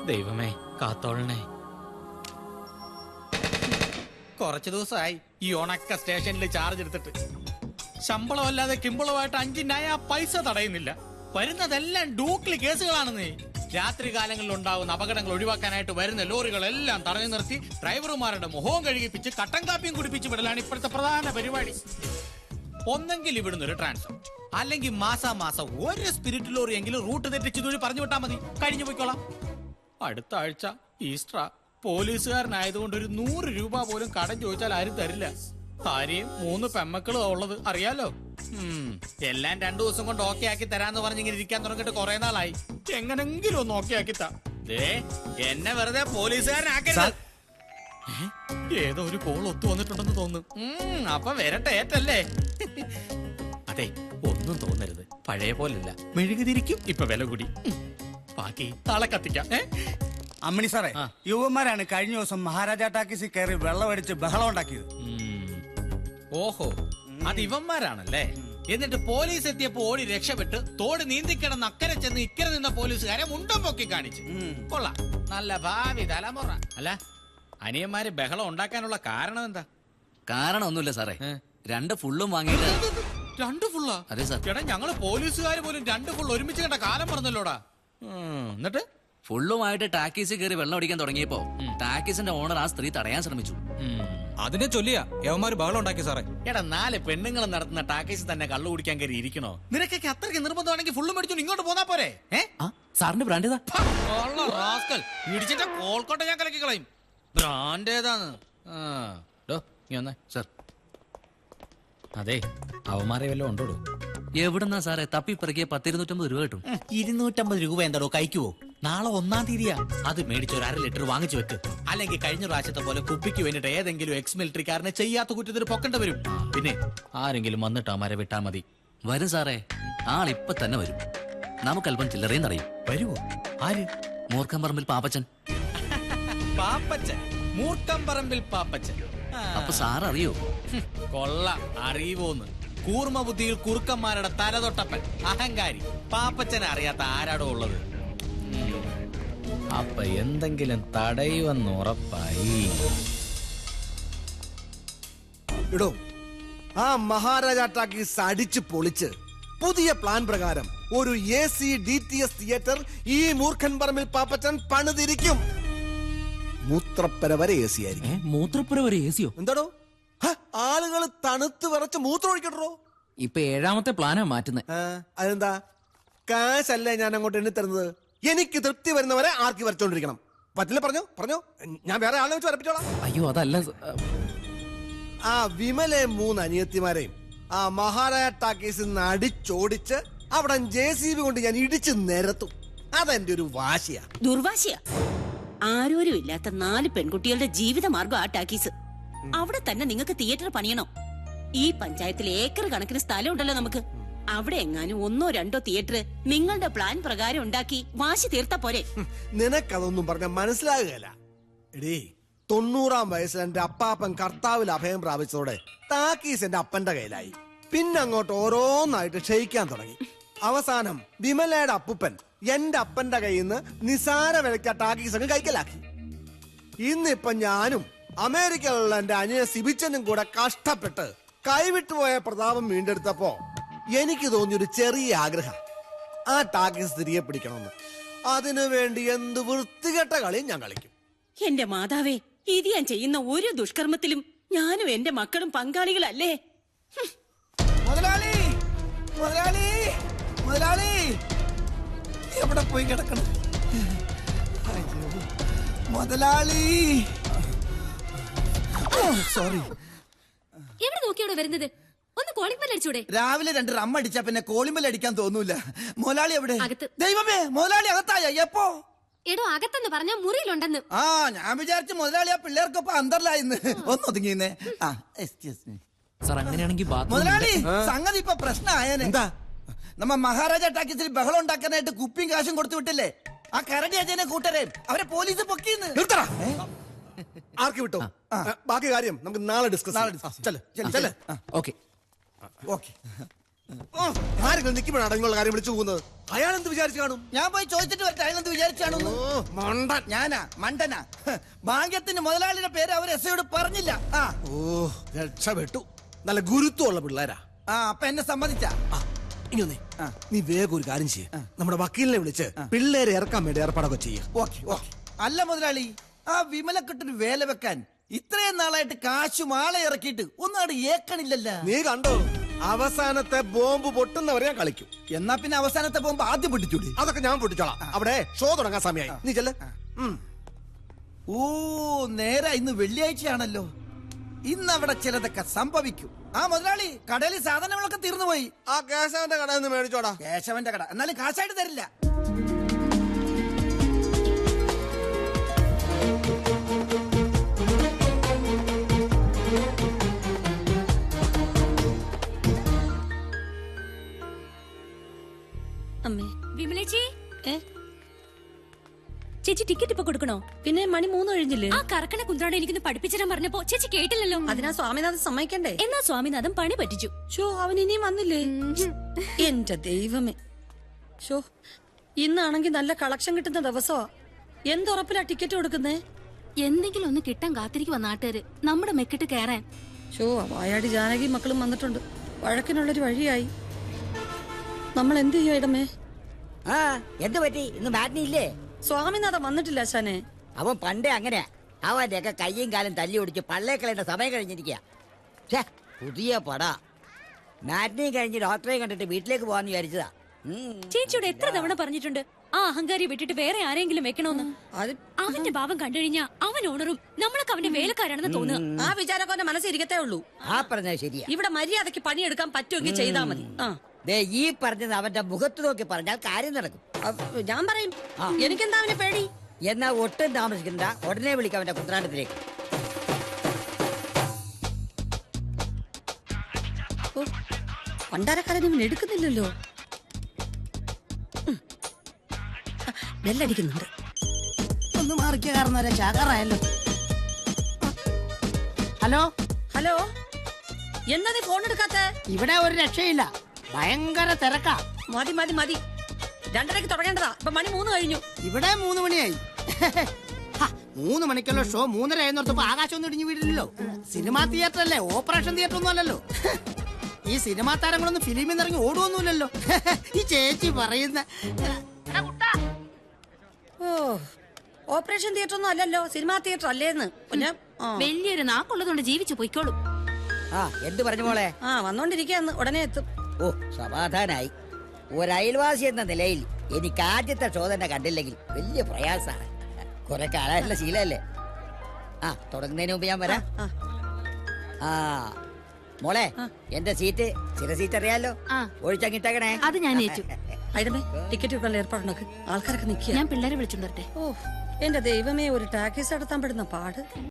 ദൈവമേ കാത്തോളണേ. കുറച്ചു ദിവസമായി ഈ ഉണക്ക സ്റ്റേഷനിൽ ചാർജ് എടുത്തിട്ട് ശമ്പളമല്ലാതെ കിമ്പളമായിട്ട് 5 നയ പൈസ തടയുന്നില്ല. വരുന്നതെല്ലാം ഡൂപ്ലി കേസുകളാണെന്നേ. രാത്രി കാലങ്ങളിൽ ഉണ്ടാകുന്ന അപകടങ്ങൾ ഒഴിവാക്കാനായിട്ട് വരുന്ന ലോറികളെല്ലാം തടഞ്ഞു നിർത്തി ഡ്രൈവർമാരുടെ മുഖവും കഴുകിപ്പിച്ച് കട്ടൻ കാപ്പിയും കുടിപ്പിച്ച് വിടലാണ് ഇപ്പോഴത്തെ പ്രധാന പരിപാടി. ഒന്നെങ്കിൽ ഇവിടുന്ന് ഒരു ട്രാൻസ്ഫർ, അല്ലെങ്കിൽ മാസാമാസം ഒരു സ്പിരിറ്റ് ലോറി എങ്കിലും റൂട്ട് തെറ്റിച്ച് തൊഴി പറഞ്ഞു വിട്ടാൽ മതി, കഴിഞ്ഞു പോയിക്കോളാം. അടുത്ത ആഴ്ച ഈസ്റ്റർ. പോലീസുകാരനായതുകൊണ്ട് ഒരു 100 രൂപ പോലും കടം ചോദിച്ചാൽ ആരും തരില്ല. ഭാര്യയും 3 പെമ്മക്കളും ഉള്ളത് അറിയാലോ. എല്ലാം 2 ദിവസം കൊണ്ട് ഓക്കെ ആക്കി തരാന്ന് പറഞ്ഞിങ്ങനെ ഇരിക്കാൻ തുടങ്ങിയിട്ട് കുറെ നാളായി. എങ്ങനെങ്കിലും ഒന്ന് ഓക്കെ ആക്കി താ. എന്നെ വെറുതെ പോലീസുകാരനാക്കരുത്. ഏതോ ഒരു കോൾ ഒത്തു വന്നിട്ടുണ്ടെന്ന് തോന്നുന്നു. അപ്പൊ വരട്ടെ ഏറ്റല്ലേ. അതെ, ഒന്നും തോന്നരുത്, പഴയ പോലല്ല. മെഴുകുതിരിക്കും ഇപ്പൊ വില കൂടി. ബാക്കി താളെ കത്തിക്കാം. അമ്മണി സാറേ, യുവന്മാരാണ് കഴിഞ്ഞ ദിവസം മഹാരാജ ടാക്കീസിൽ കയറി വെള്ളമടിച്ച് ബഹളം ഉണ്ടാക്കിയത്. ഓഹോ, അത് ഇവന്മാരാണല്ലേ. എന്നിട്ട് പോലീസ് എത്തിയപ്പോ ഓടി രക്ഷപ്പെട്ട് തോട് നീന്തിക്കിടന്ന് അക്കരെ ചെന്ന് ഇക്കരെ നിന്ന പോലീസുകാരെ മുണ്ടും പൊക്കി കാണിച്ചു. കൊള്ളാം, നല്ല ഭാവി തലമുറ. അല്ല, അനിയന്മാര് ബഹളം ഉണ്ടാക്കാനുള്ള കാരണം എന്താ? കാരണം ഒന്നുമില്ല സാറേ, 2 ഫുള്ളും വാങ്ങിയില്ല. 2 ഫുള്ളാ? അതെ സാർ. ചേട്ടാ, ഞങ്ങള് പോലീസുകാര് പോലും 2 ഫുൾ ഒരുമിച്ച് കണ്ട കാലം പറഞ്ഞല്ലോടാ. എന്നിട്ട് ഫുള്ളുമായിട്ട് ടാക്കീസിൽ കയറി വെള്ളം അടിക്കാൻ തുടങ്ങിയപ്പോ ടാക്കീസിന്റെ ഓണർ ആ സ്ത്രീ തടയാൻ ശ്രമിച്ചു. അതിനെ ചൊല്ലിയാ യവന്മാര് ബഹളം ഉണ്ടാക്കി സാറേ. എടാ, 4 പെണ്ണുങ്ങൾ നടത്തുന്ന ടാക്കീസിൽ തന്നെ കള്ളു കുടിക്കാൻ കയറി ഇരിക്കണോ? നിനക്കൊക്കെ അത്രയ്ക്ക് നിർബന്ധമാണെങ്കിൽ ഫുള്ളും മേടിച്ചു ഇങ്ങോട്ട് പോന്നാ പോരെ? സാറിന്റെ ബ്രാൻഡ് ഏതാ? ഇടിച്ചിട്ട് കോൾക്കോട്ടെ ഞാൻ കലക്കി കളയും. ബ്രാൻഡ് ഏതാന്ന്? സാർ, അതെ, അവന്മാരെ വല്ലതും ഉണ്ടോ? എവിടെന്നാ സാറേ തപ്പി പിറകിയ 10-250 രൂപ കിട്ടും. 250 രൂപ എന്താടോ കഴിക്കുവോ? നാളെ 1-ാം തീയതിയാ. അത് മേടിച്ച് ഒരു 1/2 ലിറ്റർ വാങ്ങിച്ചു വെക്ക്. അല്ലെങ്കിൽ കഴിഞ്ഞ പ്രാവശ്യത്തെ പോലെ കുപ്പിക്ക് വേണ്ടിട്ട് ഏതെങ്കിലും എക്സ് മിലിറ്ററിക്കാരനെ ചെയ്യാത്ത കുറ്റത്തിന് പൊക്കേണ്ട വരും. പിന്നെ ആരെങ്കിലും വന്നിട്ട് അമാരെ വിട്ടാ മതി. വരും സാറേ, ആളിപ്പൊ തന്നെ വരും. നമുക്ക് അല്പം ചില്ലറയും തടയും. വരുവോ? ആര്? മൂർഖംപറമ്പിൽ പാപ്പച്ചൻ. പാപ്പച്ചൻ? മൂർഖംപറമ്പിൽ പാപ്പച്ചൻ? അപ്പൊ സാർ അറിയോ? കൊള്ള, അറിയുവോന്ന്. കൂർമ്മ ബുദ്ധിയിൽ കുറുക്കന്മാരുടെ തലതൊട്ടപ്പൻ, അഹങ്കാരി. പാപ്പച്ചനെ അറിയാത്ത ആരാടോ ഉള്ളത്? അപ്പൊ എന്തെങ്കിലും തടയുവെന്ന് ഉറപ്പായി. ഇടോ, ആ മഹാരാജ ടാക്കീസ് അടിച്ചു പൊളിച്ച് പുതിയ പ്ലാൻ പ്രകാരം ഒരു AC DTS തിയേറ്റർ ഈ മൂർഖൻ പറമ്പിൽ പാപ്പച്ചൻ പണിതിരിക്കും. മൂത്രപ്പര വരെ AC ആയിരിക്കും. മൂത്രപ്പുര വരെ AC യോ? എന്താടോ, ആളുകൾ തണുത്ത് വിറച്ച് മൂത്രം ഒഴിക്കട്ടോ. ഇപ്പൊ 7ാമത്തെ പ്ലാനാ മാറ്റുന്നത്. അതെന്താ? കാശല്ലേ ഞാൻ അങ്ങോട്ട് എണ്ണി തരുന്നത്. എനിക്ക് തൃപ്തി വരുന്നവരെ ആർക്കി വരച്ചോണ്ടിരിക്കണം. പറ്റില്ല, പറഞ്ഞോ പറഞ്ഞോ, ഞാൻ വേറെ ആളെ വെച്ച് വരപ്പിച്ചോളാം. അയ്യോ, അതല്ല. ആ വിമലെ 3 അനിയത്തിമാരെയും ആ മഹാരാജ ടാക്കീസിൽ നിന്ന് അടിച്ചോടിച്ച് അവിടെ JCB കൊണ്ട് ഞാൻ ഇടിച്ചു നിരത്തും. അതെന്റെ ഒരു വാശിയാ. ദുർവാശിയാ. ആരോരും ഇല്ലാത്ത 4 പെൺകുട്ടികളുടെ ജീവിതമാർഗം ആ ടാക്കീസ്. അവിടെ തന്നെ നിങ്ങൾക്ക് തിയേറ്റർ പണിയണം. ഈ പഞ്ചായത്തിൽ ഏക്കർ കണക്കിന് സ്ഥലം ഉണ്ടല്ലോ നമുക്ക്. അവിടെ എങ്ങാനും 1-2 തിയേറ്റർ നിങ്ങളുടെ പ്ലാൻ പ്രകാരം ഉണ്ടാക്കി വാശി തീർത്താ പോരെ? നിനക്കതൊന്നും പറഞ്ഞ മനസ്സിലാകുകയല്ല. എടീ, 90-ാം വയസ്സിൽ എന്റെ അപ്പാപ്പൻ കർത്താവിൽ അഭയം പ്രാപിച്ചതോടെ ടാക്കീസ് എന്റെ അപ്പന്റെ കയ്യിലായി. പിന്നെ അങ്ങോട്ട് ഓരോന്നായിട്ട് ക്ഷയിക്കാൻ തുടങ്ങി. അവസാനം വിമലയുടെ അപ്പുപ്പൻ എന്റെ അപ്പന്റെ കയ്യിൽ നിന്ന് നിസാര വിലയ്ക്ക് ടാക്കീസ് അങ്ങ് കൈക്കലാക്കി. ഇന്നിപ്പൊ ഞാനും അമേരിക്കയിലുള്ള എന്റെ അനിയ സിബിച്ചനും കൂടെ കഷ്ടപ്പെട്ട് കൈവിട്ടുപോയ പ്രതാപം വീണ്ടെടുത്തപ്പോ എനിക്ക് തോന്നിയൊരു ചെറിയ ആഗ്രഹം, ആ ടാക്കീസ് തിരികെ പിടിക്കണമെന്ന്. അതിനു വേണ്ടി എന്ത് വൃത്തികെട്ട കളിയും ഞാൻ കളിക്കും. എന്റെ മാതാവേ, ഇത് ഞാൻ ചെയ്യുന്ന ഒരു ദുഷ്കർമ്മത്തിലും ഞാനും എന്റെ മക്കളും പങ്കാളികളല്ലേ? മുതലാളി, മുതലാളി, മുതലാളി, എവിടെ പോയി കിടക്കണം? മുതലാളി, സോറി. എവിടെ നോക്കിയോടെ വരുന്നത്? ഒന്ന് കോളിംഗ് ബെൽ അടിച്ചൂടെ? രാവിലെ 2 റം അടിച്ചാ പിന്നെ കോളിംഗ് ബെൽ അടിക്കാൻ തോന്നൂല. മുതലാളി എവിടെ? അകത്ത്. ദൈവമേ, മുതലാളി അകത്തായ? എപ്പോ? എടോ, അകത്തെന്ന് പറഞ്ഞ മുറിയിലുണ്ടെന്ന്. ആ, ഞാൻ വിചാരിച്ചു മുതലാളി ആ പിള്ളേർക്കൊപ്പം അന്തറിലായിന്ന്. ഒന്ന് ഒതുങ്ങിന്നേ. എക്സ്ക്യൂസ് മീ സാർ, അങ്ങനെയാണെങ്കിൽ മുതലാളി, സംഗതി ഇപ്പൊ പ്രശ്നമായേനെ. എന്താ? നമ്മ മഹാരാജ ടാക്കീസിൽ ബഹളം ഉണ്ടാക്കാനായിട്ട് കുപ്പിയും കാശും കൊടുത്തു വിട്ടില്ലേ? ആ കരടി അജയനെ കൂട്ടരെ അവരെ പോലീസ് പൊക്കിന്ന്. നിർത്തടാ. ആർക്ക് വിട്ടോ? ബാക്കി കാര്യം നമുക്ക് നാളെ ഡിസ്കസ്. നാളെ ഡിസ്കസ്. ചെല്ല്, ചെല്ല്. ഓക്കെ. ഓക്കെ. ആരെങ്കിലും നിൽക്കുമ്പോഴാണ് അടങ്ങുള്ള കാര്യം വിളിച്ചു പോകുന്നത്. അയാൾ എന്ത് വിചാരിച്ചു കാണും? ഞാൻ പോയി ചോദിച്ചിട്ട് വരട്ടെ അയാളെന്ത് വിചാരിച്ചാണോ? മണ്ടൻ. ഞാനാ മണ്ടനാ? ഭാഗ്യത്തിന് മുതലാളിയുടെ പേര് അവർ എസ് ഐയോട് പറഞ്ഞില്ല. ആ ഓ, രക്ഷപ്പെട്ടു. നല്ല ഗുരുത്വമുള്ള പിള്ളേരാ. ആ അപ്പൊ എന്നെ സമ്മതിച്ച. ഇനി ഒന്നേ, നീ വേഗം ഒരു കാര്യം ചെയ്യ. നമ്മുടെ വക്കീലിനെ വിളിച്ച് പിള്ളേരെ ഇറക്കാൻ വേണ്ടി ഏർപ്പാടൊക്കെ ചെയ്യ. Okay okay. അല്ല മുതലാളി, ആ വിമലക്കെട്ടൊരു വേല വെക്കാൻ ഇത്രയും നാളായിട്ട് കാശും ആളെ ഇറക്കിയിട്ട് ഒന്നാട് ഏക്കണില്ലല്ല. നീ കണ്ടോ, അവസാനത്തെ ബോംബ് പൊട്ടുന്നവരെ ഞാൻ കളിക്കും. എന്നാ പിന്നെ അവസാനത്തെ ബോംബ് ആദ്യം പൊട്ടിച്ചൂടി. അതൊക്കെ ഞാൻ പൊട്ടിച്ചോളാം. അവിടെ ഷോ തുടങ്ങാൻ സമയമായി. നീ ചെല്ല്. ഓ നേരെ ഇന്ന് വെള്ളിയാഴ്ചയാണല്ലോ. ഇന്ന് അവിടെ ചിലതൊക്കെ സംഭവിക്കും. ആ മുതലാളി, കടയിൽ സാധനങ്ങളൊക്കെ തീർന്നു പോയി. ആ കേശവന്റെ കടയിൽ നിന്ന് മേടിച്ചോടാ. കേശവന്റെ കട എന്നാലും കാശായിട്ട് തരില്ല. അമ്മേ വിമലേച്ചി, ഏ ചേച്ചി ടിക്കറ്റ് ഇപ്പൊ കൊടുക്കണോ? പിന്നെ മണി 3 കഴിഞ്ഞില്ലേ? ആ കറക്കണ കുന്ത്രോടെ എനിക്കൊന്ന് പഠിപ്പിച്ചിരാൻ പറഞ്ഞപ്പോ ചേച്ചി കേട്ടില്ലല്ലോ. അതിനാ സ്വാമിനാഥൻ സമ്മതിക്കണ്ടേ? എന്നാ സ്വാമിനാഥൻ പണി പറ്റിച്ചു. ഷോ അവൻ ഇനിയും വന്നില്ലേ? എന്റെ ദൈവമേ. ഷോ ഇന്നാണെങ്കിൽ നല്ല കളക്ഷൻ കിട്ടുന്ന ദിവസമാ. എന്തുറപ്പിലാ ടിക്കറ്റ് കൊടുക്കുന്നേ? എന്തെങ്കിലും ഒന്ന് കിട്ടാൻ കാത്തിരിക്കുവാ നാട്ടുകാര് നമ്മുടെ മെക്കിട്ട് കയറാൻ. ഷോ വായാടി ജാനകി മക്കളും വന്നിട്ടുണ്ട്. വഴക്കിനുള്ളൊരു വഴിയായി. നമ്മൾ എന്ത് ചെയ്യോ ഇടമേ? ആ എന്ത് പറ്റി? ഇന്ന് മാറ്റിനി ഇല്ലേ? സ്വാമിനാഥൻ വന്നിട്ടില്ല ശാനെ. അവൻ പണ്ടേ അങ്ങനെയാ. അവന്റെ ഒക്കെ കയ്യും കാലും തല്ലി ഓടിച്ച് പള്ളേക്കളേണ്ട സമയം കഴിഞ്ഞിരിക്കുക. പുതിയ പട. മാറ്റിനി കഴിഞ്ഞ് ഡോക്ടറെ കണ്ടിട്ട് വീട്ടിലേക്ക് പോവാന്ന് വിചാരിച്ചതാ. ചേച്ചിയോട് എത്ര തവണ പറഞ്ഞിട്ടുണ്ട് ആ അഹങ്കാരി വിട്ടിട്ട് വേറെ ആരെങ്കിലും വെക്കണോന്ന്. അവന്റെ ഭാവം കണ്ടുകഴിഞ്ഞാ അവൻ ഓണറും നമ്മളൊക്കെ അവന്റെ വേലക്കാരാണെന്ന് തോന്നുക. ആ വിചാരമൊക്കെ അവന്റെ മനസ്സിരിക്കത്തേ ഉള്ളൂ. ആ പറഞ്ഞത് ശരിയാ. ഇവിടെ മര്യാദക്ക് പണിയെടുക്കാൻ പറ്റുമെങ്കിൽ ചെയ്താൽ മതി. ദേ ഈ പറഞ്ഞത് അവന്റെ മുഖത്ത് നോക്കി പറഞ്ഞാൽ കാര്യം നടക്കും. ഞാൻ പറയും. എനിക്കെന്താ അവനെ പേടി? എന്നാ ഒട്ടും താമസിക്കണ്ട, ഉടനെ വിളിക്കാം അവന്റെ കുത്രാണ്ടത്തിലേക്ക്. പണ്ടാരക്കാരൻ ഇവൻ എടുക്കുന്നില്ലല്ലോ. ബെല്ലടിക്കുന്നുണ്ട്. ഒന്ന് മാറിക്കുക, കാരണം ചാകാറായല്ലോ. ഹലോ ഹലോ, എന്താ നീ ഫോൺ എടുക്കാത്ത? ഇവിടെ ഒരു രക്ഷയില്ല, ഭയങ്കര തിരക്കാ. മതി മതി മതി, 2:30 തുടങ്ങേണ്ടതാ. ഇപ്പൊ മണി 3 കഴിഞ്ഞു. ഇവിടെ 3 മണിയായി. 3 മണിക്കുള്ള ഷോ 3:30 ആയെന്നോർത്തപ്പോ ആകാശം ഒന്നും ഇടിഞ്ഞു വീടില്ലല്ലോ. സിനിമാ തിയേറ്റർ അല്ലേ, ഓപ്പറേഷൻ തിയേറ്റർ ഒന്നും അല്ലല്ലോ. ഈ സിനിമാ താരങ്ങളൊന്നും ഫിലിമിൽ നിന്ന് ഇറങ്ങി ഓടുവൊന്നുമില്ലല്ലോ. ഈ ചേച്ചി പറയുന്ന ഓ ഓപ്പറേഷൻ തിയേറ്റർ ഒന്നും അല്ലല്ലോ, സിനിമാ തിയേറ്റർ അല്ലേന്ന്. പിന്നെ വലിയൊരു നാക്കുള്ളതുകൊണ്ട് ജീവിച്ചു പോയിക്കോളും. എന്ത് പറഞ്ഞു മോളെ? വന്നോണ്ടിരിക്കാന്ന്, ഉടനെ എത്തും. ഓ സമാധാനായി. ഒരയൽവാസി എന്ന നിലയിൽ എനിക്ക് ആദ്യത്തെ ഷോ തന്നെ കണ്ടില്ലെങ്കിൽ വലിയ പ്രയാസാണ്. കുറെ കാലമായിട്ടുള്ള ശീലല്ലേ. തുടങ്ങുന്നതിന് മുമ്പ് ഞാൻ വരാം. മോളെ, എന്റെ സീറ്റ് ചില സീറ്റ് അറിയാലോ, ഒഴിച്ചങ്ങിട്ടേക്കണേ. അത് ഞാൻ ഏറ്റു. ഐഡമേ, ടിക്കറ്റ് വെക്കാനുള്ള ഏർപ്പാടുണ്ടാക്ക്. ആൾക്കാരൊക്കെ നിൽക്കുക. ഞാൻ പിള്ളേരെ വിളിച്ചോണ്ടേ. ഓ എന്റെ ദൈവമേ, ഒരു ടാക്സി നടത്താൻ പെടുന്ന പാട്.